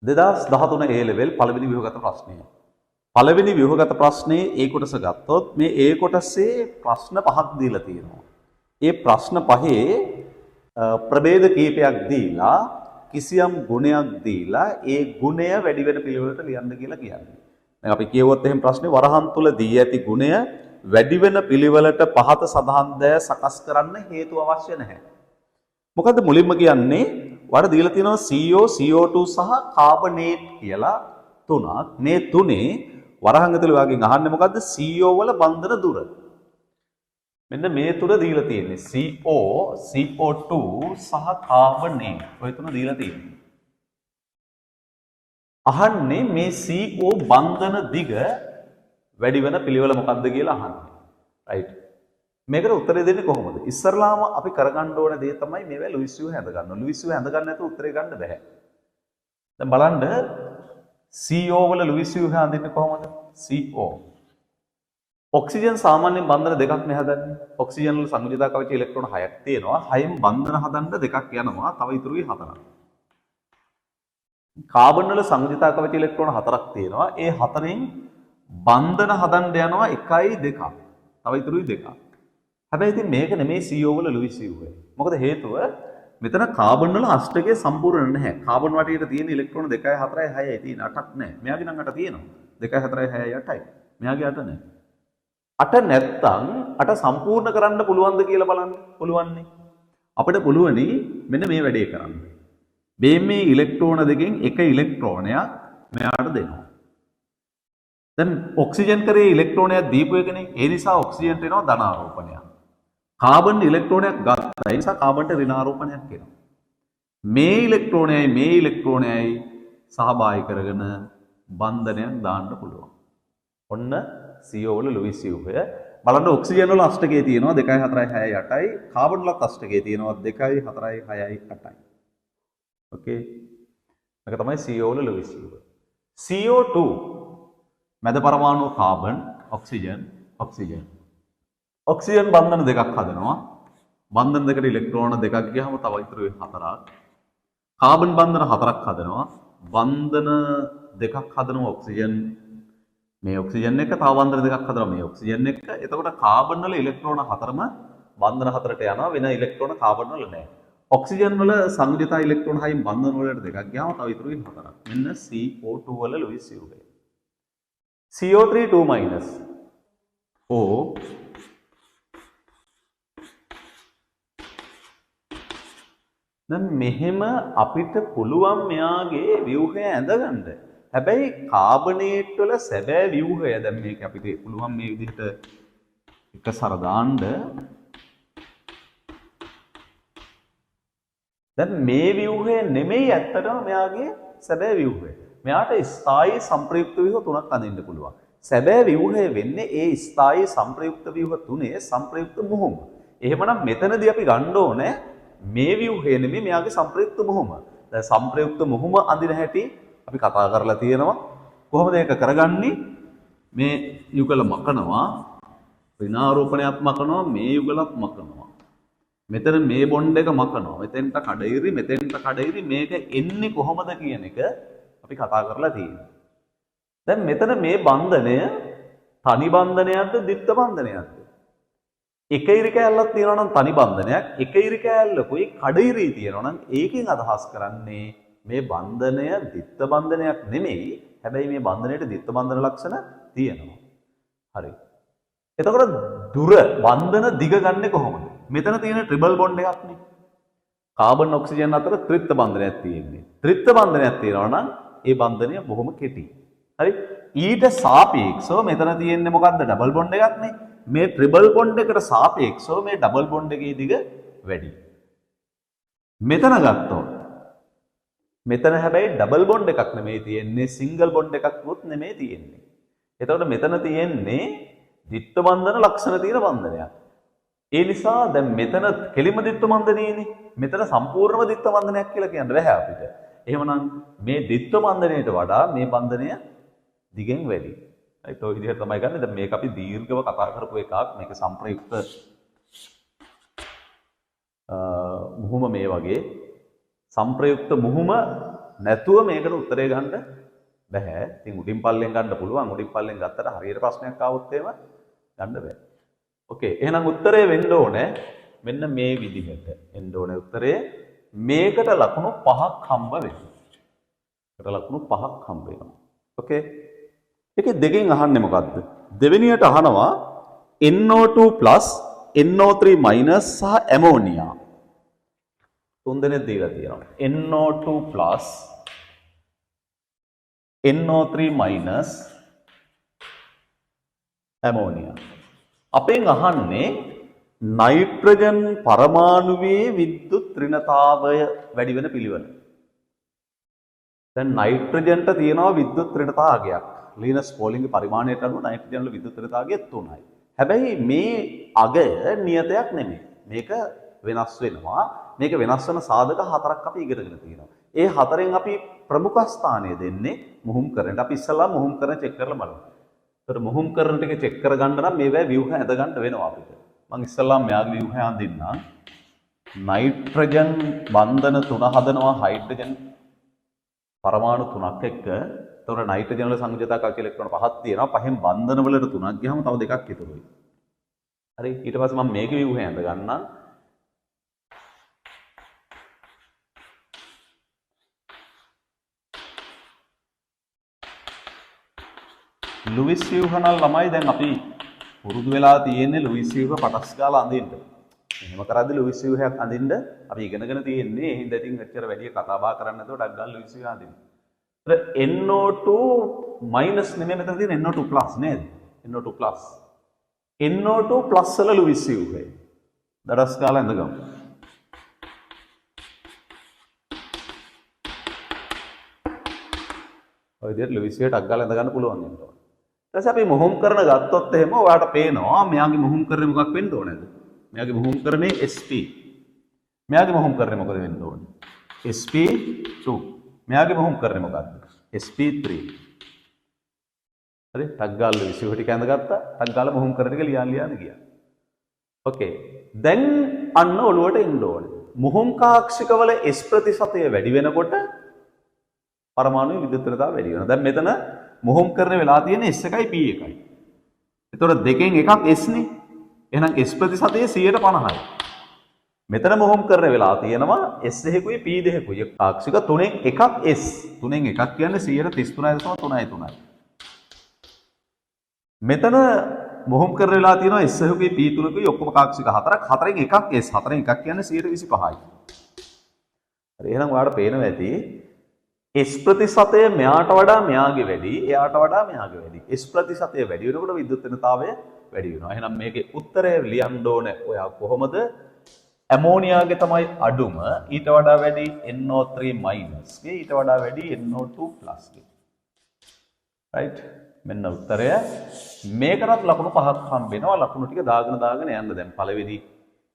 2013 A level පළවෙනි ව්‍යුහගත ප්‍රශ්නය. පළවෙනි ව්‍යුහගත ප්‍රශ්නේ ඒ කොටස ගත්තොත් මේ ඒ කොටසේ ප්‍රශ්න පහක් දීලා තියෙනවා. ඒ ප්‍රශ්න පහේ ප්‍රභේද කීපයක් දීලා කිසියම් ගුණයක් දීලා ඒ ගුණය වැඩි වෙන පිළිවෙලට ලියන්න කියලා කියන්නේ. දැන් අපි කියවුවොත් එහෙම ප්‍රශ්නේ වරහන් තුල දී ඇති ගුණය වැඩි වෙන පිළිවෙලට පහත සඳහන් දෑ සකස් කරන්න හේතු අවශ්‍ය නැහැ. මොකද මුලින්ම කියන්නේ වඩ දීලා තියෙනවා CO, CO2 සහ කාබනේට් කියලා තුනක්. මේ තුනේ වරහන් ඇතුළේ වාගෙන් අහන්නේ මොකද්ද? CO වල බන්ධන දුර. මෙන්න මේ තුන දීලා තියෙන්නේ. CO, CO2 සහ කාබනේට්. ඔය තුන දීලා තියෙන්නේ. අහන්නේ මේ CO බන්ධන දිග වැඩි වෙන පිළිවෙල මොකක්ද කියලා අහන්නේ. රයිට්. මේකට උත්තරේ දෙන්නේ කොහොමද? ඉස්සරලාම අපි කරගන්න ඕන දේ තමයි මේවා ලුයිස් ව්‍යුහ හැඳ ගන්න. ලුයිස් ව්‍යුහ හැඳ ගන්න නැතුව උත්තරේ ගන්න බෑ. දැන් බලන්න CO වල ලුයිස් ව්‍යුහ හඳින්නේ කොහොමද? CO. ඔක්සිජන් සාමාන්‍යයෙන් බන්ධන දෙකක් නේ හදන්නේ. ඔක්සිජන් වල සංයුජිතා කවච ඉලෙක්ට්‍රෝන 6ක් තියෙනවා. 6න් බන්ධන හදන්න දෙකක් යනවා. තව ඉතුරුයි 4ක්. කාබන් වල සංයුජිතා කවච ඉලෙක්ට්‍රෝන 4ක් තියෙනවා. ඒ 4න් බන්ධන හදන්න යනවා 1යි 2ක්. තව ඉතුරුයි 2ක්. හැබැයි ඉතින් මේක නෙමෙයි CO වල ලුයිස් ව්‍යුහය. මොකද හේතුව මෙතන කාබන් වල අෂ්ටකය සම්පූර්ණ නැහැ. කාබන් වටේට තියෙන ඉලෙක්ට්‍රෝන 2යි 4යි 6යි තියෙන 8ක් නැහැ. මෙයාගේ නම් 8 තියෙනවා. 2යි 4යි 6යි 8යි. මෙයාගේ 8 නැහැ. 8 නැත්තම් 8 සම්පූර්ණ කරන්න පුළුවන්ද කියලා බලන්න. පුළුවන්නේ. අපිට පුළුවනි මෙන්න මේ වැඩේ කරන්න. මේ ඉලෙක්ට්‍රෝන දෙකෙන් එක ඉලෙක්ට්‍රෝනයක් මෙයාට දෙනවා. දැන් ඔක්සිජන් කරේ ඉලෙක්ට්‍රෝනයක් දීපු එකනේ. ඒ නිසා ඔක්සිජන්ට එනවා ධනාරෝපණයක්. කාබන් ඉලෙක්ට්‍රෝනයක් ගත්තා. ඒ නිසා කාබන්ට ඍණාරෝපණයක් එනවා. මේ ඉලෙක්ට්‍රෝනයයි සහභාගී කරගෙන බන්ධනයක් දාන්න පුළුවන්. ඔන්න CO වල ලුයිස් ව්‍යුහය. බලන්න ඔක්සිජන් වල අෂ්ටකයේ තියෙනවා 2යි 4යි 6යි 8යි. කාබන් වලත් අෂ්ටකයේ තියෙනවා 2යි 4යි 6යි 8යි. ඕකේ. මේක තමයි CO වල ලුයිස් ව්‍යුහය. CO2 මැද පරමාණු කාබන්, ඔක්සිජන්. ඔක්සිජන් බන්ධන දෙකක් හදනවා. බන්ධන දෙකට ඉලෙක්ට්‍රෝන දෙකක් ගියහම තව ඉතුරු 4ක්. කාබන් බන්ධන 4ක් හදනවා. බන්ධන දෙකක් හදනවා ඔක්සිජන්. මේ ඔක්සිජන් එක තව බන්ධන දෙකක් හදනවා මේ ඔක්සිජන් එක. එතකොට කාබන් වල ඉලෙක්ට්‍රෝන 4ම බන්ධන 4ට යනවා. වෙන ඉලෙක්ට්‍රෝන කාබන් වල නැහැ. ඔක්සිජන් වල සංයුජිතා ඉලෙක්ට්‍රෝන 6න් බන්ධන වලට දෙකක් ගියාම තව ඉතුරු 4ක්. මෙන්න CO2 වල ලුයිස් ව්‍යුහය. CO3 2- O දැන් මෙහෙම අපිට පුළුවන් මෙයාගේ ව්‍යුහය ඇඳගන්න. හැබැයි කාබනේට් වල සැබෑ ව්‍යුහය දැන් මේක අපිට පුළුවන් මේ විදිහට එක සර දාන්න. දැන් මේ ව්‍යුහය නෙමෙයි ඇත්තටම මෙයාගේ සැබෑ ව්‍යුහය. මෙයාට ස්ථායී සංප්‍රයුක්ත ව්‍යුහ තුනක් අඳින්න පුළුවන්. සැබෑ ව්‍යුහය වෙන්නේ ඒ ස්ථායී සංප්‍රයුක්ත ව්‍යුහ තුනේ සංප්‍රයුක්ත මුහුම. එහෙමනම් මෙතනදී අපි ගන්න ඕනේ මේ ව්‍යුහය නෙමෙයි මෙයාගේ සංප්‍රයුක්ත මුහුම. දැන් සංප්‍රයුක්ත මුහුම අඳින හැටි අපි කතා කරලා තියෙනවා. කොහොමද ඒක කරගන්නේ? මේ යුගල මකනවා, ඍණාරෝපණයත් මකනවා, මේ යුගලත් මකනවා. මෙතන මේ බොන්ඩ් එක මකනවා. මෙතෙන්ට කඩිරි, මෙතෙන්ට කඩිරි. මේක එන්නේ කොහොමද කියන එක අපි කතා කරලා තියෙනවා. දැන් මෙතන මේ බන්ධනය තනි බන්ධනයක්ද, ද්විත්ව බන්ධනයක්ද? එක ඉරි කෑල්ලක් තියෙනවා නම් තනි බන්ධනයක්, එක ඉරි කෑල්ලකුයි කඩිරි තියෙනවා නම් ඒකෙන් අදහස් කරන්නේ මේ බන්ධනය ද්විත්ව බන්ධනයක් නෙමෙයි. හැබැයි මේ බන්ධනයට ද්විත්ව බන්ධන ලක්ෂණ තියෙනවා. හරි. එතකොට දුර බන්ධන දිග ගන්නෙ කොහොමද? මෙතන තියෙන ට්‍රිබල් බොන්ඩ් එකක් නේ. කාබන් ඔක්සිජන් අතර ත්‍රිත්ව බන්ධනයක් තියෙන්නේ. ත්‍රිත්ව බන්ධනයක් තියෙනවා නම් ඒ බන්ධනය බොහොම කෙටි. හරි. ඊට සාපේක්ෂව මෙතන තියෙන්නේ මොකද්ද? ඩබල් බොන්ඩ් එකක් නේ. මේ ට්‍රිබල් බොන්ඩ් එකට සාපේක්ෂව මේ ඩබල් බොන්ඩ් එකේ දිග වැඩි. මෙතන ගත්තොත් මෙතන හැබැයි ඩබල් බොන්ඩ් එකක් නෙමෙයි තියෙන්නේ, සිංගල් බොන්ඩ් එකක්වත් නෙමෙයි තියෙන්නේ. එතකොට මෙතන තියෙන්නේ ද්විත්ව බන්ධන ලක්ෂණ තියෙන බන්ධනයක්. ඒ නිසා දැන් මෙතන කෙලිම ද්විත්ව බන්ධනයේනේ. මෙතන සම්පූර්ණම ද්විත්ව බන්ධනයක් කියලා කියන්න බෑ අපිට. එහෙමනම් මේ ද්විත්ව බන්ධනයට වඩා මේ බන්ධනය දිගෙන් වැඩි. ඒත් ඔය විදිහට තමයි ගන්න. දැන් මේක අපි දීර්ඝව කතා කරපු එකක්. මේක සංප්‍රයුක්ත මුහුම මේ වගේ. සංප්‍රයුක්ත මුහුම නැතුව මේකට උත්තරේ ගන්න බෑ. ඉතින් උඩින් පල්ලෙන් ගන්න පුළුවන්. උඩින් පල්ලෙන් ගත්තට හරියට ප්‍රශ්නයක් ආවොත් එහෙම ගන්න බෑ. ඕකේ. එහෙනම් උත්තරේ වෙන්න ඕනේ මෙන්න මේ විදිහට. එන්න ඕනේ උත්තරේ මේකට ලකුණු 5ක් හම්බ වෙනවා. මේකට ලකුණු 5ක් හම්බ වෙනවා. ඕකේ. ඒකේ දෙකෙන් අහන්නේ මොකද්ද? දෙවෙනියට අහනවා NO2+ NO3- සහ ඇමෝනියා. තුන් දෙනෙක් දීලා තියෙනවා. NO2+ NO3- ammonia. අපෙන් අහන්නේ නයිට්‍රජන් පරමාණුවේ විද්‍යුත් ඍණතාවය වැඩි වෙන පිළිවෙල. දැන් නයිට්‍රජන්ට තියෙනවා විද්‍යුත් ඍණතාවයක්. ලිනස් පෝලින්ගේ පරිමාණයට අනුව නයිට්‍රජන් වල විද්‍යුත් ඍණතාවය 3යි. හැබැයි මේ අගය නියතයක් නෙමෙයි. මේක වෙනස් වෙනවා. මේක වෙනස් වෙන සාධක 4ක් අපි ඉගෙනගෙන තියෙනවා. ඒ 4න් අපි ප්‍රමුඛ ස්ථානය දෙන්නේ මුහුම් කරන්ට. අපි ඉස්සලා මුහුම් කරන චෙක් කරලා බලමු. ඒතර මුහුම් කරන ටික චෙක් කරගන්න නම් මේවැ ව්‍යුහ ඇඳ ගන්න වෙනවා අපිට. මම ඉස්සලා මෙයාගේ ව්‍යුහය අඳින්නම්. නයිට්‍රජන් බන්ධන 3 හදනවා හයිඩ්‍රජන් පරමාණු 3ක් එක්ක. ඒතකොට නයිට්‍රජන් වල සංයුජතා කවච ඉලෙක්ට්‍රෝන 5ක් තියෙනවා. පහෙන් බන්ධන වලට 3ක් ගියාම තව දෙකක් ඉතුරුයි. හරි. ඊට පස්සේ මම මේකේ ව්‍යුහය ඇඳ ගන්නම්. ලුයිස් ව්‍යුහනල් ළමයි දැන් අපි පුරුදු වෙලා තියෙන්නේ ලුයිස් ව්‍යුහ පටස් ගාලා අඳින්න. එහෙම කරද්දී ලුයිස් ව්‍යුහයක් අඳින්න අපි ඉගෙනගෙන තියෙන්නේ. ඒ හින්දා ඉතින් එච්චර වැඩි කතා බහ කරන්නේ නැතුව ඩක් ගාලා ලුයිස් ව්‍යුහ අඳින්න. NO2- නෙමෙයි මෙතන තියෙන NO2+ නේද? NO2+. NO2+ වල ලුයිස් ව්‍යුහය. දඩස් ගාලා අඳගමු. ඔය විදිහට ලුයිස් ව්‍යුහට ඩක් ගාලා අඳ ගන්න පුළුවන් වෙනවා. ඊට පස්සේ අපි මුහුම් කරන ගත්තොත් එහෙම ඔයාලට පේනවා මෙයාගේ මුහුම් කරන්නේ මොකක් වෙන්න ඕනේද? මෙයාගේ මුහුම් කරන්නේ sp. මෙයාගේ මුහුම් කරන්නේ මොකද වෙන්න ඕනේ? sp2. මෙයාගේ මුහුම් කරන්නේ මොකක්ද? sp3. හරි? ටක් ගාලා ලුයිස් ව්‍යුහ ටික ඇඳගත්තා. ටක් ගාලා මුහුම් කරන ටික ලියන්න ගියා. ඕකේ. දැන් අන්න ඔළුවට එන්න ඕනේ. මුහුම් කාක්ෂිකවල s ප්‍රතිශතය වැඩි වෙනකොට පරමාණු විද්‍යුත් ඍණතාව වැඩි වෙනවා. දැන් මෙතන මුහුම් කරන වෙලා තියෙන S එකයි P එකයි. එතකොට දෙකෙන් එකක් S නේ. එහෙනම් S ප්‍රතිශතය 150යි. මෙතන මුහුම් කරන වෙලා තියෙනවා S දෙකකුයි P දෙකකුයි. කාක්ෂික තුනෙන් එකක් S. තුනෙන් එකක් කියන්නේ 133.33යි. මෙතන මුහුම් කරන වෙලා තියෙනවා S දෙකකුයි P තුනකුයි ඔක්කොම කාක්ෂික හතරක්. හතරෙන් එකක් S. හතරෙන් එකක් කියන්නේ 125යි. හරි එහෙනම් ඔයාලට පේනවා ඇති S ප්‍රතිශතය මෙයාට වඩා මෙයාගේ වැඩි, එයාට වඩා මෙයාගේ වැඩි. S ප්‍රතිශතය වැඩි වෙනකොට විද්‍යුත් ඍණතාවය වැඩි වෙනවා. එහෙනම් මේකේ උත්තරය ලියන්න ඕනේ ඔයා කොහොමද? ඇමෝනියාගේ තමයි අඩුම, ඊට වඩා වැඩි NO3- ගේ, ඊට වඩා වැඩි NO2+ ගේ. රයිට්? මෙන්න උත්තරය. මේකටත් ලකුණු 5ක් හම්බ වෙනවා. ලකුණු ටික දාගෙන යන්න. දැන් පළවෙනි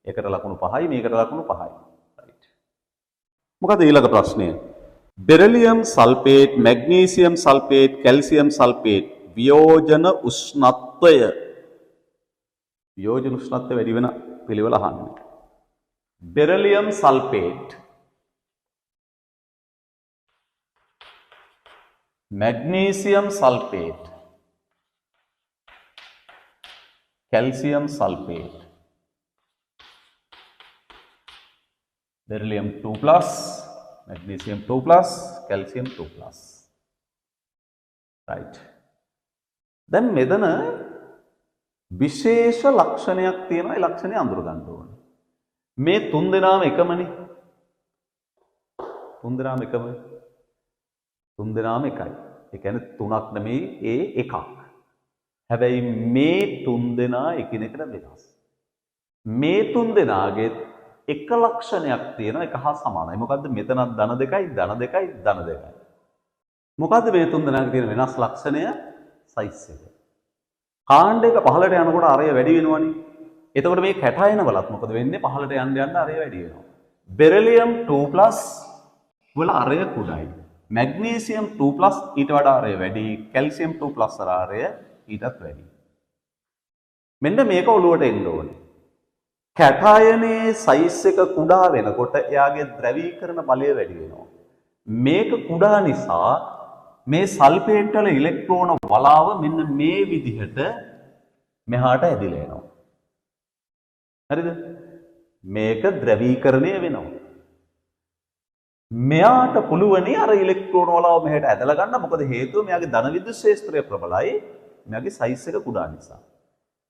එකට ලකුණු 5යි, මේකට ලකුණු 5යි. රයිට්. මොකද ඊළඟ ප්‍රශ්නය? Beryllium sulphate, magnesium sulphate, calcium sulphate වියෝජන උෂ්ණත්වය වැඩි වෙන පිළිවෙල අහන්නේ. Beryllium sulphate, magnesium sulphate, calcium sulphate. Beryllium 2+, magnesium 2+, calcium 2+. right. දැන් මෙතන විශේෂ ලක්ෂණයක් තියෙනවා. ඒ ලක්ෂණය අඳුර ගන්න ඕනේ. මේ තුන් දෙනාම එකමනේ. තුන් දෙනාම එකමයි. ඒ කියන්නේ තුනක් නෙමෙයි ඒ එකක්. හැබැයි මේ තුන් දෙනා එකිනෙකට වෙනස්. මේ තුන් දෙනාගේ එක ලක්ෂණයක් තියෙනවා. එක හා සමානයි. මොකද්ද? මෙතනත් ධන දෙකයි, ධන දෙකයි, ධන දෙකයි. මොකද්ද මේ තුන් දෙනාගේ තියෙන වෙනස් ලක්ෂණය? සයිස් එක. කාණ්ඩ එක පහළට යනකොට අරය වැඩි වෙනවනේ. එතකොට මේ කැටයන වලත් මොකද වෙන්නේ? පහළට යන්න අරය වැඩි වෙනවා. බෙරිලියම් 2+ වල අරය කුඩායි. මැග්නීසියම් 2+ ඊට වඩා අරය වැඩි. කැල්සියම් 2+ වල අරය ඊටත් වැඩි. මෙන්න මේක ඔළුවට එන්න ඕනේ. කැටයනේ සයිස් එක කුඩා වෙනකොට එයාගේ ද්‍රවීකරණ බලය වැඩි වෙනවා. මේක කුඩා නිසා මේ සල්ෆේට් වල ඉලෙක්ට්‍රෝන වලාව මෙන්න මේ විදිහට මෙහාට ඇදිලා එනවා. හරිද? මේක ද්‍රවීකරණය වෙනවා. මෙයාට පුළුවනි අර ඉලෙක්ට්‍රෝන වලාව මෙහෙට ඇදලා ගන්න. මොකද හේතුව මෙයාගේ ධන විද්‍යුත් ක්ෂේත්‍රය ප්‍රබලයි. මෙයාගේ සයිස් එක කුඩා නිසා.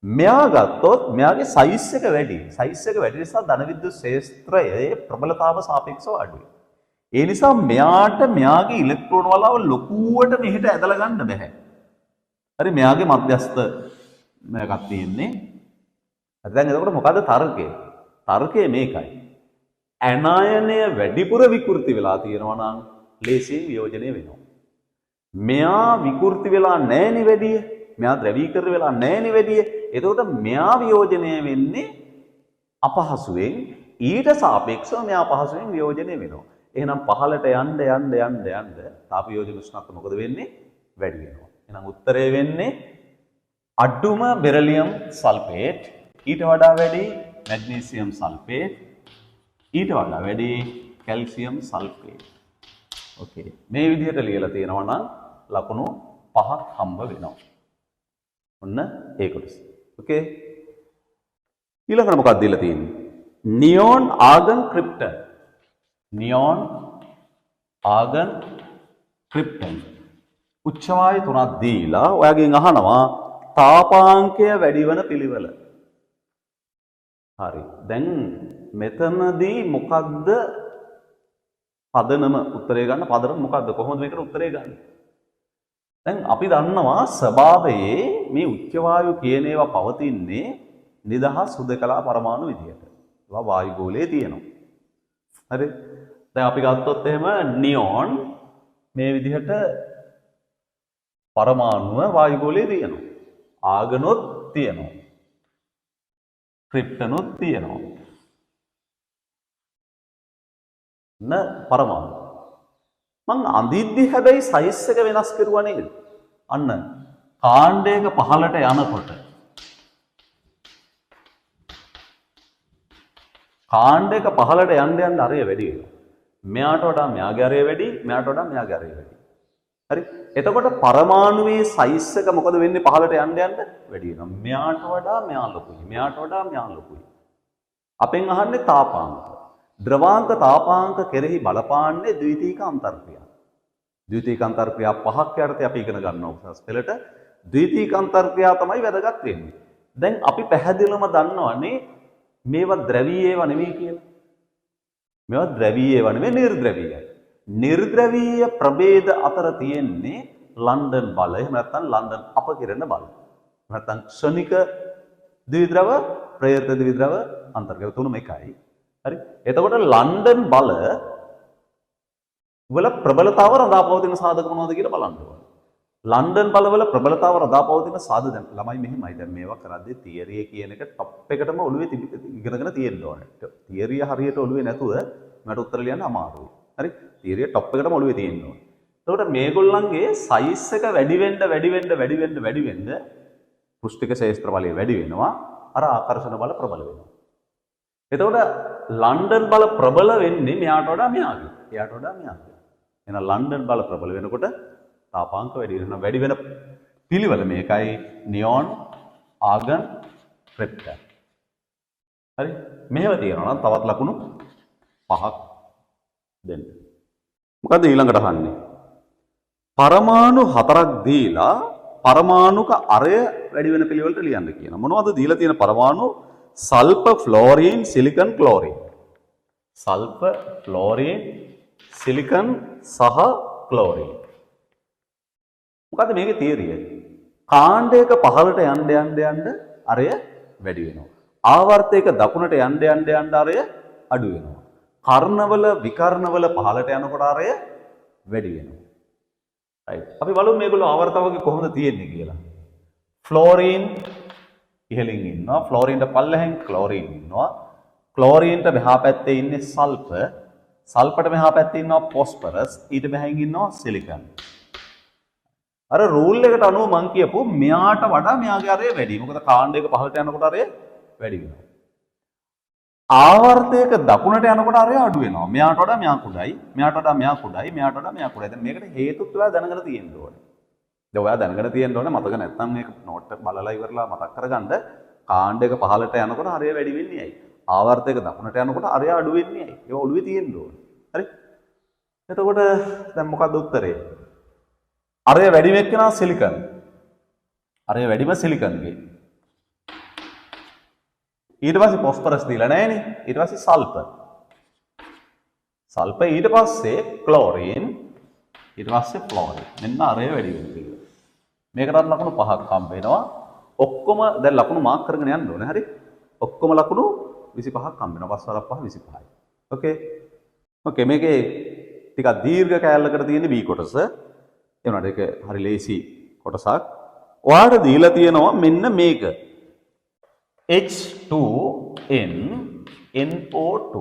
මෙයා ගත්තොත් මෙයාගේ සයිස් එක වැඩි. සයිස් එක වැඩි නිසා ධන විද්‍යුත් ක්ෂේත්‍රයේ ප්‍රබලතාව සාපේක්ෂව අඩුයි. ඒ නිසා මෙයාට මෙයාගේ ඉලෙක්ට්‍රෝන වලාව ලොකුවට මෙහෙට ඇදලා ගන්න බෑ. හරි මෙයාගේ මධ්‍යස්ථ මේකක් තියෙන්නේ. හරි දැන් එතකොට මොකද්ද තර්කය? තර්කය මේකයි. ඇනායනය වැඩිපුර විකෘති වෙලා තියෙනවා නම් ලේසියෙන් වියෝජනය වෙනවා. මෙයා විකෘති වෙලා නැහෙනි වැඩි. මෙයා ද්‍රවීකරණය වෙලා නැහෙනි වැඩි. එතකොට මෙයා වියෝජනය වෙන්නේ අපහසුයෙන් ඊට සාපේක්ෂව මෙයා අපහසුයෙන් වියෝජනය වෙනවා. එහෙනම් පහළට යන්න තාප වියෝජන උෂ්ණත්වය මොකද වෙන්නේ? වැඩි වෙනවා. එහෙනම් උත්තරය වෙන්නේ අඩුම බෙරිලියම් සල්ෆේට් ඊට වඩා වැඩි මැග්නීසියම් සල්ෆේට් ඊට වඩා වැඩි කැල්සියම් සල්ෆේට්. ඕකේ. මේ විදිහට ලියලා තියෙනවා නම් ලකුණු 5ක් හම්බ වෙනවා. ඔන්න ඒ කොටස. ඕකේ. ඊළඟට මොකක්ද දීලා තියෙන්නේ? නියෝන් ආගන් ක්‍රිප්ටන්. නියෝන් ආගන් ක්‍රිප්ටන්. උච්ච වායු තුනක් දීලා ඔයාගෙන් අහනවා තාපාංකය වැඩි වෙන පිළිවෙල. හරි. දැන් මෙතනදී මොකක්ද පදනම උත්තරේ ගන්න පදනම මොකක්ද? කොහොමද මේකට උත්තරේ ගන්න? දැන් අපි දන්නවා ස්වභාවයේ මේ උච්ච වායු කියන ඒවා පවතින්නේ නිදහස් හුදකලා පරමාණු විදියට. ඒවා වායු ගෝලයේ තියෙනවා. හරි. දැන් අපි ගත්තොත් එහෙම නියෝන් මේ විදිහට පරමාණුව වායු ගෝලයේ තියෙනවා. ආගනොත් තියෙනවා. ක්‍රිප්ටනොත් තියෙනවා. පරමාණු. මං අඳිද්දි හැබැයි සයිස් එක වෙනස් කරුවා නේද? අන්න කාණ්ඩයක පහළට යනකොට කාණ්ඩයක පහළට යන්න අරය වැඩි වෙනවා. මෙයාට වඩා මෙයාගේ අරය වැඩි, මෙයාට වඩා මෙයාගේ අරය වැඩි. හරි. එතකොට පරමාණුවේ සයිස් එක මොකද වෙන්නේ? පහළට යන්න වැඩි වෙනවා. මෙයාට වඩා මෙයා ලොකුයි. මෙයාට වඩා මෙයා ලොකුයි. අපෙන් අහන්නේ තාපාංක. ද්‍රවාංක තාපාංක කෙරෙහි බලපාන්නේ ද්විතීක අන්තර්ක්‍රියා. ද්විතීක අන්තර්ක්‍රියා පහක් යටතේ අපි ඉගෙන ගන්නවා උසස් පෙළට. ද්විතීක අන්තර්ක්‍රියා තමයි වැදගත් වෙන්නේ. දැන් අපි පැහැදිලිවම දන්නවනේ මේවා ද්‍රවීය ඒවා නෙමෙයි කියලා. මේවා ද්‍රවීය ඒවා නෙමෙයි නිර්ද්‍රවීයයි. නිර්ද්‍රවීය ප්‍රභේද අතර තියෙන්නේ ලන්ඩන් බල. එහෙම නැත්නම් ලන්ඩන් අපකිරණ බල. නැත්නම් ක්ෂණික ද්විද්‍රව, ප්‍රේරිත ද්විද්‍රව අන්තර්ගත තුනම එකයි. හරි. එතකොට ලන්ඩන් බල වල ප්‍රබලතාව රඳා පවතින සාධක මොනවද කියලා බලන්න ඕනේ. ලන්ඩන් බල වල ප්‍රබලතාව රඳා පවතින සාධක දැන් ළමයි මෙහෙමයි දැන් මේවා කරද්දී තියරිය කියන එක টොප් එකටම ඔළුවේ ඉගෙනගෙන තියෙන්න ඕනේ. තියරිය හරියට ඔළුවේ නැතුව මට උත්තර ලියන්න අමාරුයි. හරි. තියරිය টොප් එකටම ඔළුවේ තියෙන්න ඕනේ. එතකොට මේගොල්ලන්ගේ සයිස් එක වැඩි වෙන්න පෘෂ්ඨික ක්ෂේත්‍ර බලය වැඩි වෙනවා. අර ආකර්ෂණ බල ප්‍රබල වෙනවා. එතකොට ලන්ඩන් බල ප්‍රබල වෙන්නේ මෙයාට වඩා මෙයාගේ. එයාට වඩා මෙයාගේ. එහෙනම් ලන්ඩන් බල ප්‍රබල වෙනකොට තාපාංක වැඩි වෙනවා. වැඩි වෙන පිළිවෙල මේකයි නියෝන් ආගන් ක්‍රිප්ටන්. හරි. මෙහෙම තියෙනවා නම් තවත් ලකුණු 5ක් දෙන්න. මොකද ඊළඟට අහන්නේ? පරමාණු 4ක් දීලා පරමාණුක අරය වැඩි වෙන පිළිවෙලට ලියන්න කියනවා. මොනවද දීලා තියෙන පරමාණු? Sulphur, fluorine, silicon, chlorine. Sulphur, fluorine, silicon සහ ක්ලෝරින්. මොකද මේකේ තියරිය? කාණ්ඩයක පහළට යන්න අරය වැඩි වෙනවා. ආවර්තයක දකුණට යන්න අරය අඩු වෙනවා. කර්ණවල විකර්ණවල පහළට යනකොට අරය වැඩි වෙනවා. right. අපි බලමු මේගොල්ලෝ ආවර්තවගේ කොහොමද තියෙන්නේ කියලා. ෆ්ලෝරින් ඉහළින් ඉන්නවා. ෆ්ලෝරින්ට පල්ලෙහෙන් ක්ලෝරින් ඉන්නවා. ක්ලෝරින්ට මෙහා පැත්තේ ඉන්නේ සල්ෆර්. සල්ෆර්ට මෙහා පැත්තේ ඉන්නවා ෆොස්ෆරස්. ඊට මෙහෙන් ඉන්නවා සිලිකන්. අර රූල් එකට අනුව මං කියපු මෙයාට වඩා මෙයාගේ අරය වැඩි. මොකද කාණ්ඩයක පහළට යනකොට අරය වැඩි වෙනවා. ආවර්තයක දකුණට යනකොට අරය අඩු වෙනවා. මෙයාට වඩා මෙයා කුඩායි, මෙයාට වඩා මෙයා කුඩායි, මෙයාට වඩා මෙයා කුඩායි. දැන් මේකට හේතුත් ඔයා දැනගෙන තියෙන්න ඕනේ. දැන් ඔයා දැනගෙන තියෙන්න ඕනේ මතක නැත්නම් මේක නෝට් එක බලලා ඉවරලා මතක් කරගන්න කාණ්ඩයක පහළට යනකොට අරය වැඩි වෙන්නේ ඇයි? ආවර්තයක දකුණට යනකොට අරය අඩු වෙන්නේ ඇයි? ඒක ඔළුවේ තියෙන්න ඕනේ. හරි? එතකොට දැන් මොකක්ද උත්තරේ? අරය වැඩිම එක්කෙනා සිලිකන්. අරය වැඩිම සිලිකන්ගේ. ඊට පස්සේ ෆොස්ෆරස් දීලා නැහැනේ. ඊට පස්සේ සල්ෆර්. සල්ෆර් ඊට පස්සේ ක්ලෝරින් ඊට පස්සේ ෆ්ලෝරින්. මෙන්න අරය වැඩි වෙනවා. මේකටත් ලකුණු 5ක් හම්බ වෙනවා. ඔක්කොම දැන් ලකුණු මාක් කරගෙන යන්න ඕනේ. හරි? ඔක්කොම ලකුණු 25ක් හම්බ වෙනවා. 5 වරක් 5 25යි. ඕකේ. ඕකේ මේකේ ටිකක් දීර්ඝ කෑල්ලකට තියෙන B කොටස. ඒ වුණාට ඒක හරි ලේසි කොටසක්. ඔයාලට දීලා තියෙනවා මෙන්න මේක. H2N NO2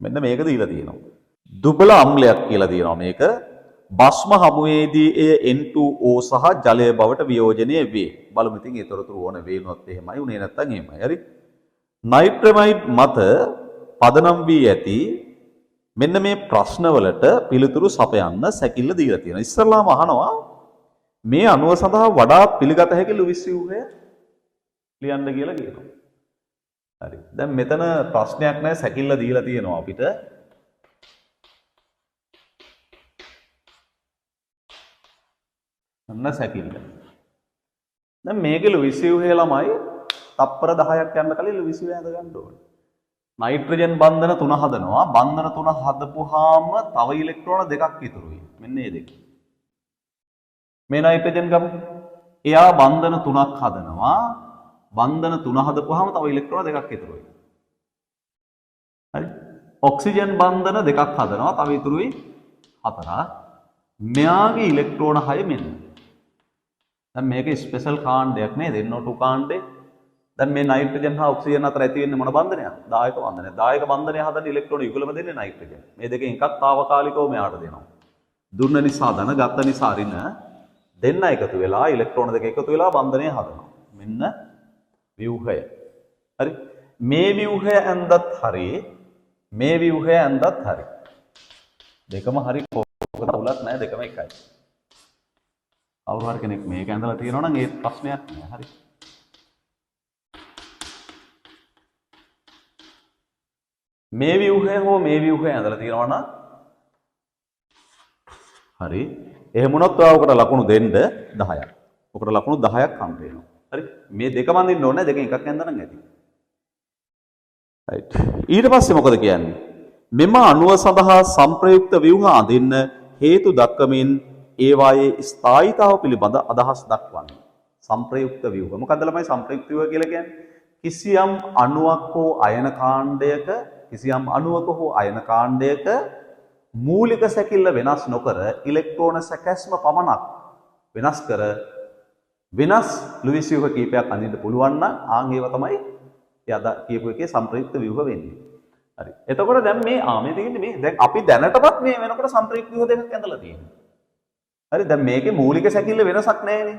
මෙන්න මේක දීලා තියෙනවා. දුබල අම්ලයක් කියලා තියෙනවා මේක. භස්ම හමුවේදී එය N2O සහ ජලය බවට වියෝජනය වේ. බලමු ඉතින් ඒ තොරතුරු ඕන වේනොත් එහෙමයි උනේ නැත්තම් එහෙමයි. හරි. නයිට්‍රමයිඩ් මත පදනම් වී ඇති මෙන්න මේ ප්‍රශ්නවලට පිළිතුරු සපයන්න සැකිල්ල දීලා තියෙනවා. ඉස්සරලාම අහනවා මේ අණුව සඳහා වඩා පිළිගත හැකි ලුයිස් ව්‍යුහය ලියන්න කියලා කියනවා. හරි. දැන් මෙතන ප්‍රශ්නයක් නැහැ සැකිල්ල දීලා තියෙනවා අපිට. අන්න සැකිල්ල. දැන් මේකේ ලුයිස් ව්‍යුහය ළමයි තප්පර 10ක් යන්න කලින් ලුයිස් ව්‍යුහය හද ගන්න ඕනේ. නයිට්‍රජන් බන්ධන 3 හදනවා. බන්ධන 3 හදපුවාම තව ඉලෙක්ට්‍රෝන දෙකක් ඉතුරුයි. මෙන්න මේ දෙක. මේ නයිට්‍රජන් ගමු. එයා බන්ධන 3ක් හදනවා. බන්ධන 3 හදපුවාම තව ඉලෙක්ට්‍රෝන දෙකක් ඉතුරුයි. හරි. ඔක්සිජන් බන්ධන දෙකක් හදනවා. තව ඉතුරුයි 4ක්. මෙයාගේ ඉලෙක්ට්‍රෝන 6 මෙන්න. දැන් මේක ස්පෙෂල් කාණ්ඩයක් නේද? NO2 කාණ්ඩේ. දැන් මේ නයිට්‍රජන් හා ඔක්සිජන් අතර ඇති වෙන්නේ මොන බන්ධනයක්ද? දායක බන්ධනය. දායක බන්ධනය හදන්න ඉලෙක්ට්‍රෝන යුගලම දෙන්නේ නයිට්‍රජන්. මේ දෙකෙන් එකක් తాවකාලිකව මෙයාට දෙනවා. දුන්න නිසා ධන, ගත්ත නිසා ඍණ දෙන්න එකතු වෙලා ඉලෙක්ට්‍රෝන දෙක එකතු වෙලා බන්ධනය හදනවා. මෙන්න ව්‍යුහය. හරි. මේ ව්‍යුහය ඇඳත් හරි, මේ ව්‍යුහය ඇඳත් හරි. දෙකම හරි කොහොමද නැහැ දෙකම එකයි. කවුරු හරි කෙනෙක් මේක ඇඳලා තියෙනවා නම් ඒ ප්‍රශ්නයක් නෑ. හරි. මේ ව්‍යුහය හෝ මේ ව්‍යුහය ඇඳලා තියෙනවා නම් හරි. එහෙම වුණොත් ඔයාලකට ලකුණු දෙන්න 10ක්. ඔකට ලකුණු 10ක් හම්බ වෙනවා. හරි. මේ දෙකම අඳින්න ඕනේ දෙකෙන් එකක් ඇඳලා නම් ඇති. රයිට්. ඊට පස්සේ මොකද කියන්නේ? මෙම අණුව සඳහා සංප්‍රයුක්ත ව්‍යුහ අඳින්න හේතු දක්වමින් ඒවායේ ස්ථායීතාව පිළිබඳ අදහස් දක්වන්න. සංප්‍රයුක්ත ව්‍යුහ. මොකක්ද ළමයි සංප්‍රයුක්ත ව්‍යුහ කියලා කියන්නේ? කිසියම් අණුවක් හෝ අයන කාණ්ඩයක කිසියම් අණුවක හෝ අයන කාණ්ඩයක මූලික සැකිල්ල වෙනස් නොකර ඉලෙක්ට්‍රෝන සැකැස්ම පමණක් වෙනස් කර වෙනස් ලුයිස් ව්‍යුහ කීපයක් අඳින්න පුළුවන් නම් ආන් ඒව තමයි එයා කියපු එකේ සංප්‍රයුක්ත ව්‍යුහ වෙන්නේ. හරි. එතකොට දැන් මේ මේ තියෙන්නේ මේ දැන් අපි දැනටමත් මේ වෙනකොට සංප්‍රයුක්ත ව්‍යුහ දෙකක් ඇඳලා තියෙනවා. හරි. දැන් මේකේ මූලික සැකිල්ල වෙනසක් නැහැනේ.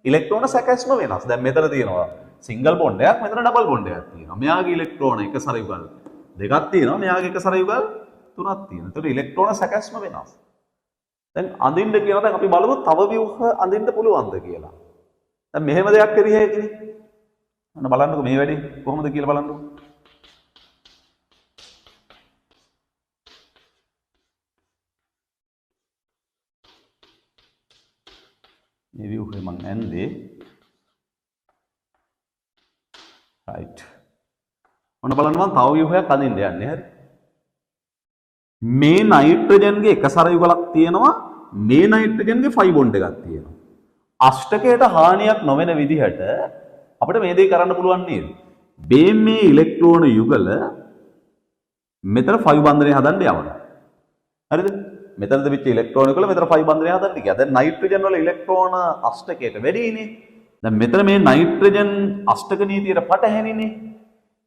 ඉලෙක්ට්‍රෝන සැකැස්ම වෙනස්. දැන් මෙතන තියෙනවා සිංගල් බොන්ඩ් එකක්, මෙතන ඩබල් බොන්ඩ් එකක් තියෙනවා. මෙයාගේ ඉලෙක්ට්‍රෝන එක සර යුගල් දෙකක් තියෙනවා. මෙයාගේ එක සර යුගල් තුනක් තියෙනවා. ඒතකොට ඉලෙක්ට්‍රෝන සැකැස්ම වෙනස්. දැන් අඳින්න කියනවා දැන් අපි බලමු තව ව්‍යුහ අඳින්න පුළුවන්ද කියලා. දැන් මෙහෙම දෙයක් කරිය හැකිනේ. අන්න බලන්නකෝ මේ වැඩේ කොහොමද කියලා බලන්නකෝ. මේ ව්‍යුහය මං ඇන්දේ රයිට්. ඔන්න බලන්න මම තව ව්‍යුහයක් අඳින්න යන්නේ. හරි. මේ නයිට්‍රජන්ගේ එක සර යුගලක් තියෙනවා. මේ නයිට්‍රජන්ගේ 5 බොන්ඩ් එකක් තියෙනවා. අෂ්ටකයට හානියක් නොවන විදිහට අපිට මේ දේ කරන්න පුළුවන් නේද? මේ ඉලෙක්ට්‍රෝන යුගල මෙතන 5 බන්ධනය හදන්න යවනවා. හරිද? මෙතනද වෙච්ච ඉලෙක්ට්‍රෝන යුගල මෙතන 5 බන්ධනය හදන්න ගියා. දැන් නයිට්‍රජන් වල ඉලෙක්ට්‍රෝන අෂ්ටකයට වැඩිනේ. දැන් මෙතන මේ නයිට්‍රජන් අෂ්ටක නීතියට පටහැනිනේ.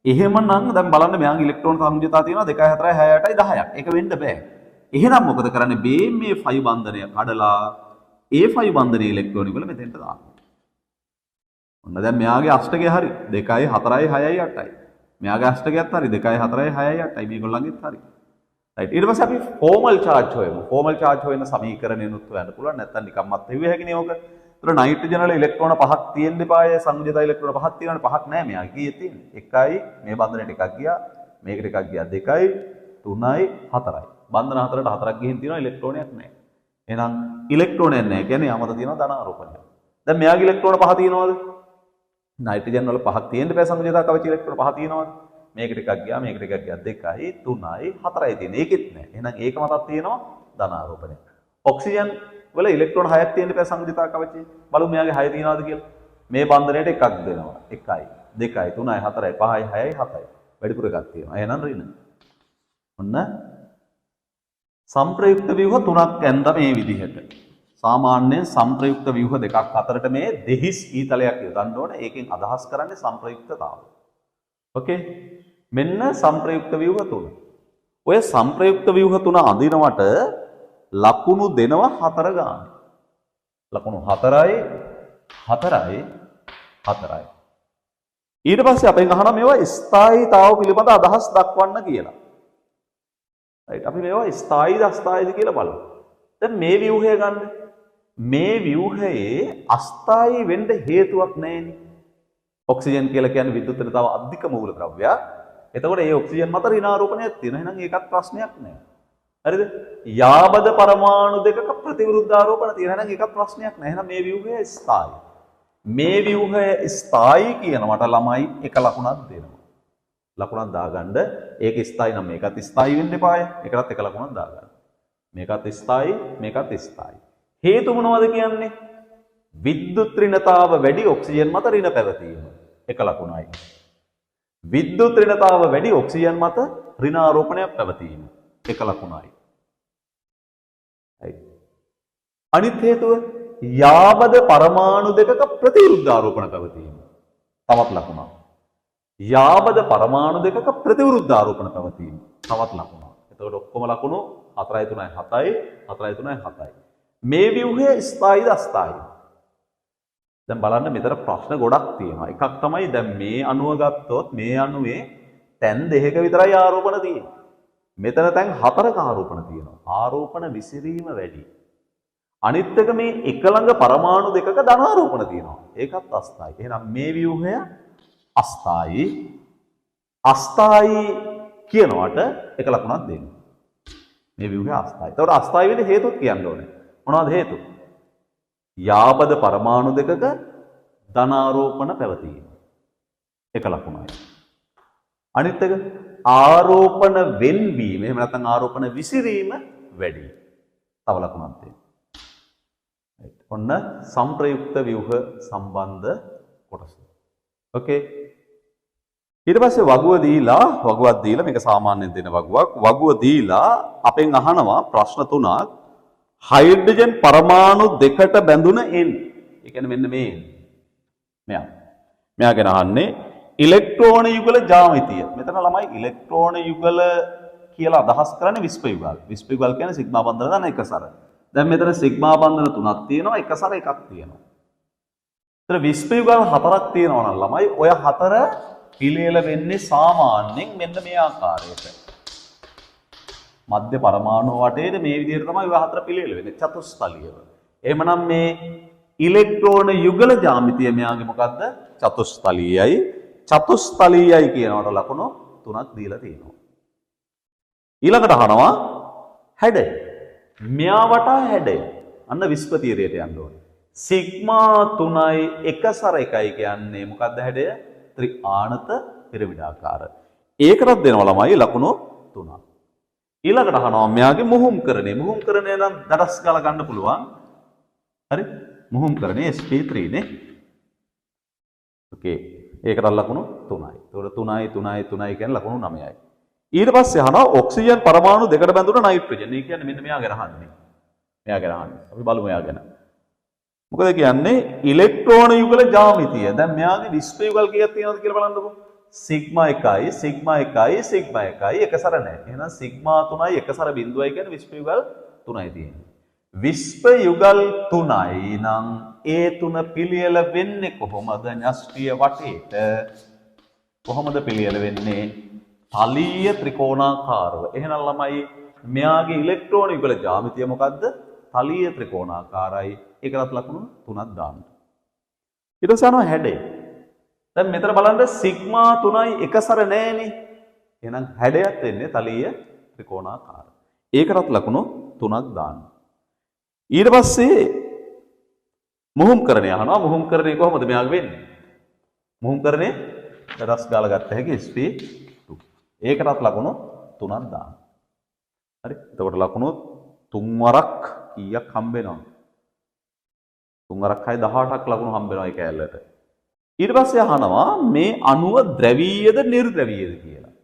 එහෙමනම් දැන් බලන්න මෙයාගේ ඉලෙක්ට්‍රෝන සංයුජතා තියෙනවා 2 4 6 8යි 10ක්. ඒක වෙන්න බෑ. එහෙනම් මොකද කරන්නේ? මේ 5 බන්ධනය කඩලා ඒ 5 බන්ධනයේ ඉලෙක්ට්‍රෝන යුගල මෙතෙන්ට දානවා. ඔන්න දැන් මෙයාගේ අෂ්ටකය හරි 2යි 4යි 6යි 8යි. මෙයාගේ අෂ්ටකයත් හරි 2යි 4යි 6යි 8යි මේගොල්ලන්ගෙත් හරි. රයිට්. ඊට පස්සේ අපි ෆෝමල් චාර්ජ් හොයමු. ෆෝමල් චාර්ජ් හොයන සමීකරණයනුත් හොයන්න පුළුවන්. නැත්නම් නිකම්මත් හෙව්වේ හැකිනේ ඕක. ඒතර නයිට්‍රජන් වල ඉලෙක්ට්‍රෝන 5ක් තියෙන්න එපාය. සංයුජත ඉලෙක්ට්‍රෝන 5ක් තියෙනවනේ 5ක් නෑ මෙයා කීයේ තියෙන්නේ. 1යි මේ බන්ධනයට එකක් ගියා. මේකට එකක් ගියා 2යි 3යි 4යි. බන්ධන හතරට 4ක් ගිහින් තියෙනවා ඉලෙක්ට්‍රෝනයක් නෑ. එහෙනම් ඉලෙක්ට්‍රෝනයක් නෑ කියන්නේ යාමත තියෙනවා ධන ආරෝපණය. දැන් මෙයාගේ ඉලෙක්ට්‍රෝන 5 තියෙනවද? නයිට්‍රජන් වල 5ක් තියෙන්න බෑ සංයුජත කවච ඉලෙක්ට්‍රෝන 5 තියෙනවද? මේකට එකක් ගියා මේකට එකක් ගියා 2යි 3යි 4යි තියෙන. ඒකෙත් නෑ. එහෙනම් ඒක මතක් තියෙනවා ධන ආරෝපණය. ඔක්සිජන් වල ඉලෙක්ට්‍රෝන 6ක් තියෙන්න බෑ සංයුජත කවචේ. බලමු මෙයාගේ 6 තියෙනවද කියලා. මේ බන්ධනයට එකක් දෙනවා. 1යි 2යි 3යි 4යි 5යි 6යි 7යි. වැඩිපුර එකක් තියෙනවා. එහෙනම් ඍණ. ඔන්න සංප්‍රයුක්ත ව්‍යුහ තුනක් ඇඳ මේ විදිහට. සාමාන්‍යයෙන් සංප්‍රයුක්ත ව්‍යුහ දෙකක් අතරට මේ දෙහිස් ඊතලයක් යොදන්න ඕනේ. ඒකෙන් අදහස් කරන්නේ සංප්‍රයුක්තතාව. ඕකේ. මෙන්න සංප්‍රයුක්ත ව්‍යුහ තුන. ඔය සංප්‍රයුක්ත ව්‍යුහ තුන අඳිනවට ලකුණු දෙනවා 4 ගාන. ලකුණු 4යි 4යි 4යි. ඊට පස්සේ අපෙන් අහනවා මේවා ස්ථායීතාව පිළිබඳ අදහස් දක්වන්න කියලා. රයිට්. අපි මේවා ස්ථායීද අස්ථායීද කියලා බලමු. දැන් මේ ව්‍යුහය ගන්න. මේ ව්‍යුහයේ අස්ථායී වෙන්න හේතුවක් නැහැනේ. ඔක්සිජන් කියලා කියන්නේ විද්‍යුත්තරතාව අධික මූලද්‍රව්‍යයක්. එතකොට මේ ඔක්සිජන් මත ඍණාරෝපණයක් තියෙනවා. එහෙනම් ඒකත් ප්‍රශ්නයක් නෑ. හරිද? යාබද පරමාණු දෙකක ප්‍රතිවිරුද්ධාරෝපණ තියෙනවා. එහෙනම් ඒකත් ප්‍රශ්නයක් නෑ. එහෙනම් මේ ව්‍යුහය ස්ථායී. මේ ව්‍යුහය ස්ථායී කියනවට ළමයි එක ලකුණක් දෙනවා. ලකුණක් දාගන්න. ඒක ස්ථායී නම් මේකත් ස්ථායී වෙන්න එපාය. ඒකටත් එක ලකුණක් දාගන්න. මේකත් ස්ථායී මේකත් ස්ථායී. හේතු මොනවද කියන්නේ? විද්‍යුත් ඍණතාව වැඩි ඔක්සිජන් මත ඍණ පැවතීම. එක ලකුණයි. විද්‍යුත් ඍණතාව වැඩි ඔක්සිජන් මත ඍණ ආරෝපණයක් පැවතීම. එක ලකුණයි. right. අනිත් හේතුව යාබද පරමාණු දෙකක ප්‍රතිවිරුද්ධ ආරෝපණ පැවතීම. තවත් ලකුණක්. යාබද පරමාණු දෙකක ප්‍රතිවිරුද්ධ ආරෝපණ පැවතීම. තවත් ලකුණක්. එතකොට ඔක්කොම ලකුණු 4යි 3යි 7යි 4යි 3යි 7යි. මේ ව්‍යුහය ස්ථායීද අස්ථායීද? දැන් බලන්න මෙතන ප්‍රශ්න ගොඩක් තියෙනවා. එකක් තමයි දැන් මේ අණුව ගත්තොත් මේ අණුවේ තැන් දෙකක විතරයි ආරෝපණ තියෙන්නේ. මෙතන තැන් 4ක ආරෝපණ තියෙනවා. ආරෝපණ විසිරීම වැඩි. අනිත් එක මේ එක ළඟ පරමාණු දෙකක ධන ආරෝපණ තියෙනවා. ඒකත් අස්ථායී. එහෙනම් මේ ව්‍යුහය අස්ථායී. අස්ථායී කියනවට එක ලකුණක් දෙන්න. මේ ව්‍යුහය අස්ථායී. ඒතකොට අස්ථායී වෙන්න හේතුත් කියන්න ඕනේ. මොනවද හේතු? යාබද පරමාණු දෙකක ධනාරෝපණ පැවතීම. එක ලකුණයි. අනිත් එක ආරෝපණ වෙන්වීම එහෙම නැත්නම් ආරෝපණ විසිරීම වැඩි. තව ලකුණක් දෙන්න. ඔන්න සංප්‍රයුක්ත ව්‍යුහ සම්බන්ධ කොටස. ඕකේ. ඊට පස්සේ වගුව දීලා මේක සාමාන්‍යයෙන් දෙන වගුවක්. වගුව දීලා අපෙන් අහනවා ප්‍රශ්න තුනක්. හයිඩ්‍රජන් පරමාණු දෙකට බැඳුන N. ඒ කියන්නේ මෙන්න මේ මෙයා ගැන අහන්නේ ඉලෙක්ට්‍රෝන යුගල ජ්‍යාමිතිය. මෙතන ළමයි ඉලෙක්ට්‍රෝන යුගල කියලා අදහස් කරන්නේ විස්ප යුගල්. විස්ප යුගල් කියන්නේ සිග්මා බන්ධන දාන එකසර. දැන් මෙතන සිග්මා බන්ධන තුනක් තියෙනවා එකසර එකක් තියෙනවා. ඒතර විස්ප යුගල් හතරක් තියෙනවා නම් ළමයි ඔය හතර පිළියෙල වෙන්නේ සාමාන්‍යයෙන් මෙන්න මේ ආකාරයට. මධ්‍ය පරමාණු වටේට මේ විදිහට තමයි ඔය හතර පිළියෙල වෙන්නේ චතුස්තලීයව. එහෙමනම් මේ ඉලෙක්ට්‍රෝන යුගල ජ්‍යාමිතිය මෙයාගේ මොකද්ද? චතුස්තලීයයි. චතුස්තලීයයි කියනවට ලකුණු තුනක් දීලා තියෙනවා. ඊළඟට අහනවා හැඩය. මෙයා වටා හැඩය. අන්න විස්පතිරයට යන්න ඕනේ. සිග්මා 3යි එකසර 1යි කියන්නේ මොකද්ද හැඩය? ත්‍රිආනත පිරමිඩාකාර. ඒකටත් දෙනවා ළමයි ලකුණු 3ක්. ඊළඟට අහනවා මෙයාගේ මුහුම්කරණය. මුහුම්කරණය නම් දඩස් ගාලා ගන්න පුළුවන්. හරි? මුහුම්කරණය sp3 නේ. ඕකේ. ඒකට ලකුණු 3යි. ඒතකොට 3යි කියන්නේ ලකුණු 9යි. ඊට පස්සේ අහනවා ඔක්සිජන් පරමාණු දෙකට බැඳුන නයිට්‍රජන්. ඒ කියන්නේ මෙන්න මෙයා ගැන අහන්නේ. අපි බලමු මෙයා ගැන. මොකද කියන්නේ ඉලෙක්ට්‍රෝන යුගල ජ්‍යාමිතිය. දැන් මෙයාගේ විස්ප යුගල් කීයක් තියෙනවද කියලා බලන්නකෝ. සිග්මා 1යි සිග්මා 1යි සිග්මා 1යි එකසර නැහැ. එහෙනම් සිග්මා 3යි එකසර බිඳුවයි කියන්නේ විස්ප යුගල් 3යි තියෙන්නේ. විස්ප යුගල් 3යි නම් ඒ තුන පිළියෙල වෙන්නේ කොහොමද? න්‍යෂ්ටිය වටේට කොහොමද පිළියෙල වෙන්නේ? තලීය ත්‍රිකෝණාකාරව. එහෙනම් ළමයි මෙයාගේ ඉලෙක්ට්‍රෝන යුගල ජ්‍යාමිතිය මොකද්ද? තලීය ත්‍රිකෝණාකාරයි. ඒකටත් ලකුණු 3ක් දාන්න. ඊට පස්සේ යනවා හැඩය. දැන් මෙතන බලන්න සිග්මා 3යි එකසර නෑනේ. එහෙනම් හැඩයත් වෙන්නේ තලීය ත්‍රිකෝණාකාරයි. ඒකටත් ලකුණු 3ක් දාන්න. ඊට පස්සේ මුහුම්කරණය අහනවා. මුහුම්කරණය කොහොමද මෙයාගේ වෙන්නේ? මුහුම්කරණය රස් ගාලා ගත්ත හැකි sp2. ඒකටත් ලකුණු 3ක් දාන්න. හරි. එතකොට ලකුණු 3 වරක් කීයක් හම්බ වෙනවද? 3 වරක් 6 18ක් ලකුණු හම්බ වෙනවා ඒ කැලලට. ඊට පස්සේ අහනවා මේ අණුව ද්‍රවීයද නිර්ද්‍රවීයද කියලා.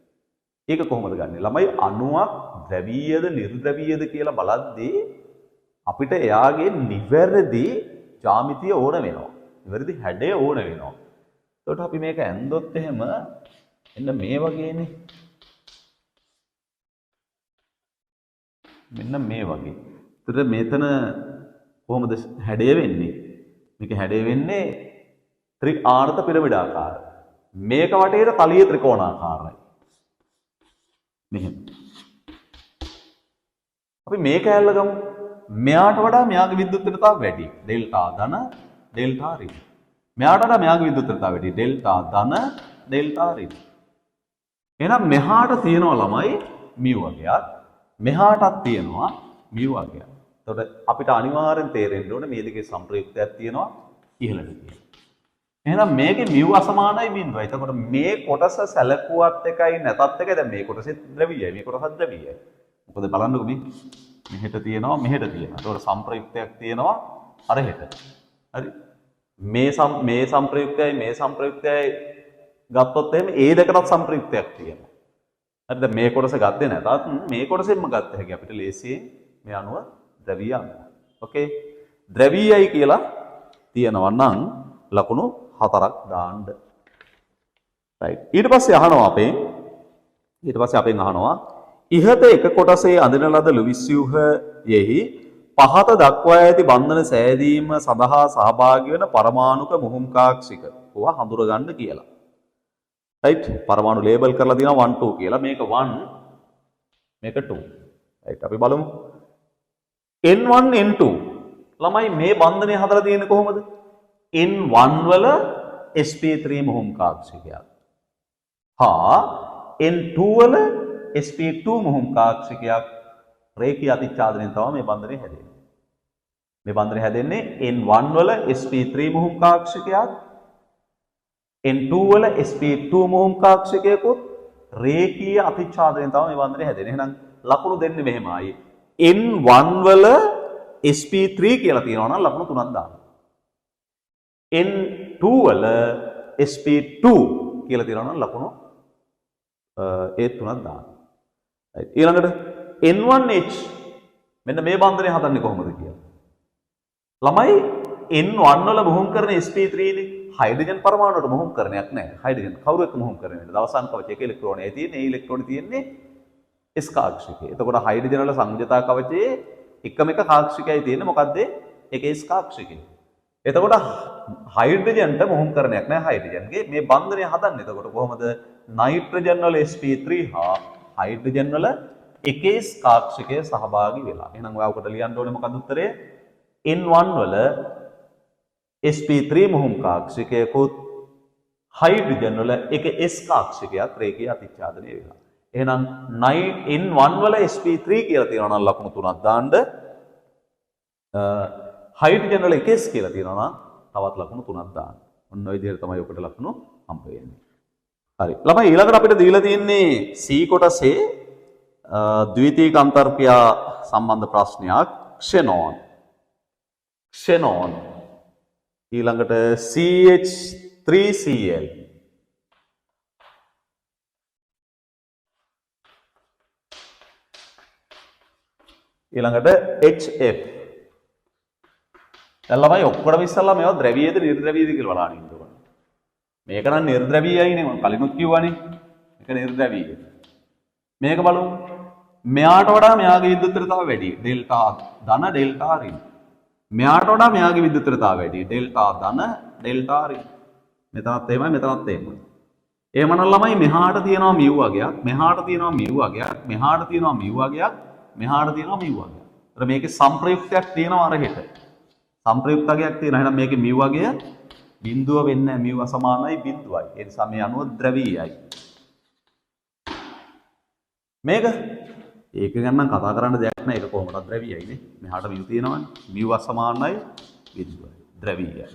ඒක කොහොමද ගන්නෙ? ළමයි අණුවක් ද්‍රවීයද නිර්ද්‍රවීයද කියලා බලද්දී අපිට එයාගේ නිවැරදි ජ්‍යාමිතිය ඕන වෙනවා. නිවැරදි හැඩය ඕන වෙනවා. එතකොට අපි මේක ඇන්දොත් එහෙම එන්න මේ වගේනේ. මෙන්න මේ වගේ. එතකොට මෙතන කොහොමද හැඩය වෙන්නේ? මේක හැඩය වෙන්නේ ත්‍රිආර්ත පිරමිඩාකාර. මේක වටේට තලීය ත්‍රිකෝණාකාරයි. මෙහෙම. අපි මේක ඇල්ල ගමු. මෙයාට වඩා මෙයාගේ විද්‍යුත්තරතාව වැඩි. ඩෙල්ටා ධන ඩෙල්ටා ඍණ. මෙයාට වඩා මෙයාගේ විද්‍යුත්තරතාව වැඩි. ඩෙල්ටා ධන ඩෙල්ටා ඍණ. එහෙනම් මෙහාට තියෙනවා ළමයි මියු වගයක්. මෙහාටත් තියෙනවා මියු වගයක්. එතකොට අපිට අනිවාර්යෙන් තේරෙන්න ඕනේ මේ දෙකේ සම්ප්‍රයුක්තයක් තියෙනවා ඉහළට කියලා. එහෙනම් මේකේ මියු අසමානයි බිඳුවයි. එතකොට මේ කොටස සැලකුවත් එකයි නැතත් එකයි. දැන් මේ කොටසෙත් ද්‍රවීයයි. මේ කොටසත් ද්‍රවීයයි. මොකද බලන්නකො මේ මෙහෙට තියෙනවා මෙහෙට තියෙනවා. ඒතකොට සම්ප්‍රයුක්තයක් තියෙනවා අර හෙට. හරි. මේ සම්ප්‍රයුක්තයයි ගත්තොත් එහෙම ඒ දෙකටත් සම්ප්‍රයුක්තයක් තියෙනවා. හරිද? මේ කොටස ගත්තේ නැතත් මේ කොටසෙන්ම ගත්ත හැකි අපිට ලේසියෙන් මේ අණුව ද්‍රවීය අණුව. ඕකේ. ද්‍රවීයයි කියලා තියෙනවා නම් ලකුණු 4ක් දාන්න. රයිට්. ඊට පස්සේ අපෙන් අහනවා ඉහත එක කොටසේ අඳින ලද ලුයිස් ව්‍යුහයෙහි පහත දක්වා ඇති බන්ධන සෑදීම සඳහා සහභාගී වෙන පරමාණුක මුහුම්කාක්ෂික ඕවා හඳුරගන්න කියලා. රයිට්. පරමාණු ලේබල් කරලා තියෙනවා 1 2 කියලා. මේක 1 මේක 2. රයිට්. අපි බලමු. N1 N2 ළමයි මේ බන්ධනය හදලා තියෙන්නේ කොහොමද? N1 වල sp3 මුහුම්කාක්ෂිකයක්. හා N2 වල sp2 මුහුම්කාක්ෂිකයක් රේඛීය අතිච්ඡාදනයෙන් තමයි මේ බන්ධනය හැදෙන්නේ. මේ බන්ධනය හැදෙන්නේ N1 වල sp3 මුහුම්කාක්ෂිකයක් N2 වල sp2 මුහුම්කාක්ෂිකයකුත් රේඛීය අතිච්ඡාදනයෙන් තමයි මේ බන්ධනය හැදෙන්නේ. එහෙනම් ලකුණු දෙන්නේ මෙහෙමයි. N1 වල sp3 කියලා තියෙනවා නම් ලකුණු 3ක් දාන්න. N2 වල sp2 කියලා තියෙනවා නම් ලකුණු ඒ 3ක් දාන්න. ඊළඟට N1H මෙන්න මේ බන්ධනය හදන්නේ කොහොමද කියලා. ළමයි N1 වල මුහුම් කරන sp3 නේ හයිඩ්‍රජන් පරමාණුවට මුහුම් කරණයක් නැහැ. හයිඩ්‍රජන් කවුරු එක්ක මුහුම් කරන්නේ? දවසන් කවචයක ඉලෙක්ට්‍රෝනයයි තියෙන්නේ. ඒ ඉලෙක්ට්‍රෝනේ තියෙන්නේ S කාක්ෂිකේ. එතකොට හයිඩ්‍රජන් වල සංයුජතා කවචයේ එකම එක කාක්ෂිකයයි තියෙන්නේ. මොකද්ද? ඒක S කාක්ෂිකේ. එතකොට හයිඩ්‍රජන්ට මුහුම් කරණයක් නැහැ හයිඩ්‍රජන්ගේ. මේ බන්ධනය හදන්නේ එතකොට කොහොමද? නයිට්‍රජන් වල sp3 හා හයිඩ්‍රජන් වල එකේ කාක්ෂිකය සහභාගී වෙලා. එහෙනම් ඔයාලට ලියන්න ඕනේ මොකක්ද උත්තරේ? N1 වල sp3 මුහුම් කාක්ෂිකයකුත් හයිඩ්‍රජන් වල එක S කාක්ෂිකයක් රේඛීය අතිච්ඡාදනය වෙලා. එහෙනම් N1 වල sp3 කියලා තියෙනවා නම් ලකුණු 3ක් දාන්න. හයිඩ්‍රජන් වල එක S කියලා තියෙනවා නම් තවත් ලකුණු 3ක් දාන්න. ඔන්න ඔය විදිහට තමයි ඔකට ලකුණු හම්බ වෙන්නේ. හරි. ළමයි ඊළඟට අපිට දීලා තියෙන්නේ C කොටසේ ද්විතීයික අන්තර්ක්‍රියා සම්බන්ධ ප්‍රශ්නයක් ක්ෂෙනෝන්. ඊළඟට CH3Cl ඊළඟට HF. දැන් ළමයි ඔක්කොම ඉස්සල්ලා මේවා ද්‍රවීයද නිර්ද්‍රවීයද කියලා බලන්න ඉන්න ඕනේ. මේක නම් නිර්ද්‍රවීයයිනේ මම කලිනුත් කිව්වනේ. මේක නිර්ද්‍රවීය. මේක බලමු. මෙයාට වඩා මෙයාගේ විද්‍යුත්තරතාව වැඩි. ඩෙල්ටා ධන ඩෙල්ටා ඍණ. මෙයාට වඩා මෙයාගේ විද්‍යුත්තරතාව වැඩි. ඩෙල්ටා ධන ඩෙල්ටා ඍණ. මෙතනත් එහෙමයි මෙතනත් එහෙමයි. එහෙමනම් ළමයි මෙහාට තියෙනවා mu වගයක්, මෙහාට තියෙනවා mu වගයක්, මෙහාට තියෙනවා mu වගයක්, මෙහාට තියෙනවා mu වගයක්. ඒතර මේකේ සංප්‍රයුක්තයක් තියෙනවා අරහෙට. සංප්‍රයුක්තකයක් තියෙනවා. එහෙනම් මේකේ mu වගය බිඳුව වෙන්නේ නැහැ. mu අසමානයි බිඳුවයි. ඒ නිසා මේ අණුව ද්‍රවීයයි. මේක ඒක ගැන නම් කතා කරන්න දෙයක් නැහැ. ඒක කොහොමද ද්‍රවීයයිනේ. මෙහාට mu තියෙනවනේ. mu අසමානයි බිඳුවයි. ද්‍රවීයයි.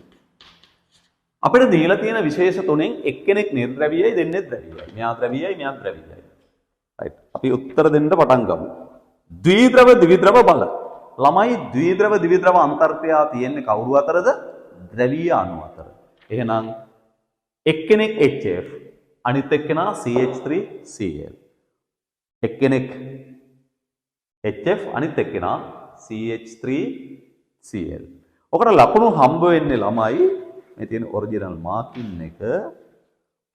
අපිට දීලා තියෙන විශේෂ තුනෙන් එක්කෙනෙක් නිර්ද්‍රවීයයි දෙන්නේ ද්‍රවීයයි. මෙයා ද්‍රවීයයි මෙයා ද්‍රවීයයි. රයිට්. අපි උත්තර දෙන්න පටන් ගමු. ද්විද්‍රව ද්විද්‍රව බල. ළමයි ද්විද්‍රව ද්විද්‍රව අන්තර්ක්‍රියා තියෙන්නේ කවුරු අතරද? ද්‍රවීය අණු අතර. එහෙනම් එක්කෙනෙක් HF අනිත් එක්කෙනා CH3Cl. එක්කෙනෙක් HF අනිත් එක්කෙනා CH3Cl. ඔකට ලකුණු හම්බ වෙන්නේ ළමයි මේ තියෙන ඔරිජිනල් මාකින් එක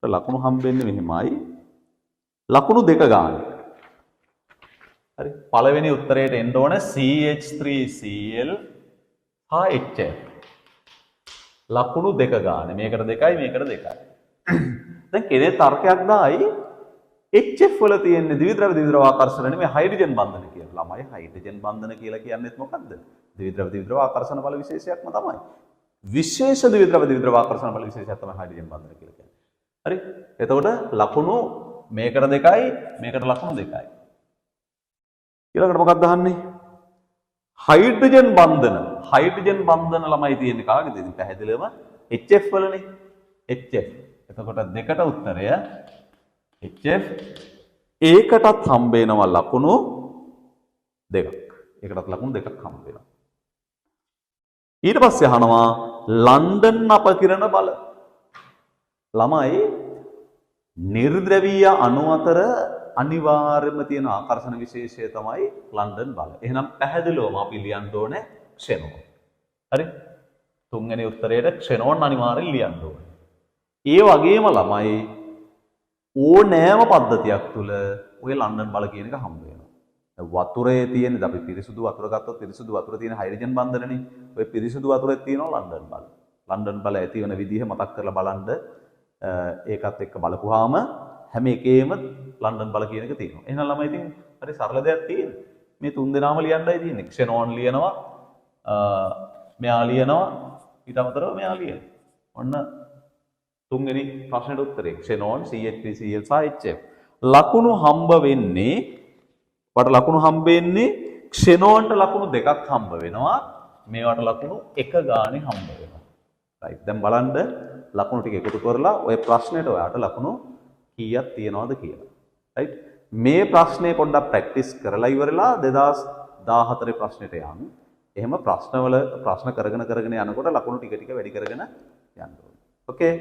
ලකුණු හම්බෙන්නේ මෙහෙමයි ලකුණු දෙක ගන්න. හරි පළවෙනි උත්තරයට එන්න ඕන CH3Cl හා HF. ලකුණු දෙක ගන්න. මේකට දෙකයි මේකට දෙකයි. දැන් කෙනේ තර්කයක් දායි HF වල තියෙන ද්විද්‍රව ද්විද්‍රව ආකර්ෂණ නෙමෙයි හයිඩ්‍රජන් බන්ධන කියලා. ළමයි හයිඩ්‍රජන් බන්ධන කියලා කියන්නේත් මොකද්ද? ද්විද්‍රව ද්විද්‍රව ආකර්ෂණ බල විශේෂයක්ම තමයි. විශේෂ ද්විද්‍රව ද්විද්‍රව ආකර්ෂණ බල විශේෂයක් තමයි හයිඩ්‍රජන් බන්ධන කියලා කියන්නේ. හරි? එතකොට ලකුණු මේකට දෙකයි මේකට ලකුණු දෙකයි. ඊළඟට මොකක්ද අහන්නේ? හයිඩ්‍රජන් බන්ධන ළමයි තියෙන්නේ කාගේද? ඉතින් පැහැදිලිවම HF වලනේ. HF. එතකොට දෙකට උත්තරය HF ඒකටත් හම්බ වෙනවා ලකුණු දෙකක්. ඒකටත් ලකුණු දෙකක් හම්බ වෙනවා. ඊට පස්සේ අහනවා ලන්ඩන් අපකිරණ බල. ළමයි නිර්ද්‍රවීය අණු අතර අනිවාර්යයෙන්ම තියෙන ආකර්ෂණ විශේෂය තමයි ලන්ඩන් බල. එහෙනම් පැහැදිලිවම අපි ලියන්න ඕනේ ක්ෂෙනෝන්. හරි? තුන්වෙනි උත්තරයට ක්ෂෙනෝන් අනිවාර්යෙන් ලියන්න ඕනේ. ඒ වගේම ළමයි ඕනෑම පද්ධතියක් තුළ ඔය ලන්ඩන් බල කියන එක හම්බ වෙනවා. වතුරේ තියෙන අපි පිරිසුදු වතුර ගත්තොත් පිරිසුදු වතුරේ තියෙන හයිඩ්‍රජන් බන්ධනනේ. ඔය පිරිසුදු වතුරේ තියෙනවා ලන්ඩන් බල. ලන්ඩන් බල ඇති වෙන විදිහ මතක් කරලා බලන්න ඒකත් එක්ක බලපුවාම හැම එකේම ලන්ඩන් බල කියන එක තියෙනවා. එහෙනම් ළමයි ඉතින් හරි සරල දෙයක් තියෙන්නේ. මේ තුන් දෙනාම ලියන්නයි තියෙන්නේ. ක්ෂෙනෝන් ලියනවා, මෙයා ලියනවා, ඊට අමතරව මෙයා ලියනවා. ඔන්න තුන්වෙනි ප්‍රශ්නෙට උත්තරේ ක්ෂෙනෝන් CH3Cl සහ HF. ලකුණු හම්බ වෙන්නේ ලකුණු හම්බ වෙන්නේ ක්ෂෙනෝන්ට ලකුණු දෙකක් හම්බ වෙනවා. මේවට ලකුණු එක ගානේ හම්බ වෙනවා. රයිට්. දැන් බලන්න ලකුණු ටික එකතු කරලා ඔය ප්‍රශ්නෙට ඔයාට ලකුණු කීයක් තියනවද කියලා. රයිට්. මේ ප්‍රශ්නේ පොඩ්ඩක් ප්‍රැක්ටිස් කරලා ඉවරලා 2014 ප්‍රශ්නෙට යන්න. එහෙම ප්‍රශ්න කරගෙන යනකොට ලකුණු ටික ටික වැඩි කරගෙන යන්න ඕනේ. ඕකේ.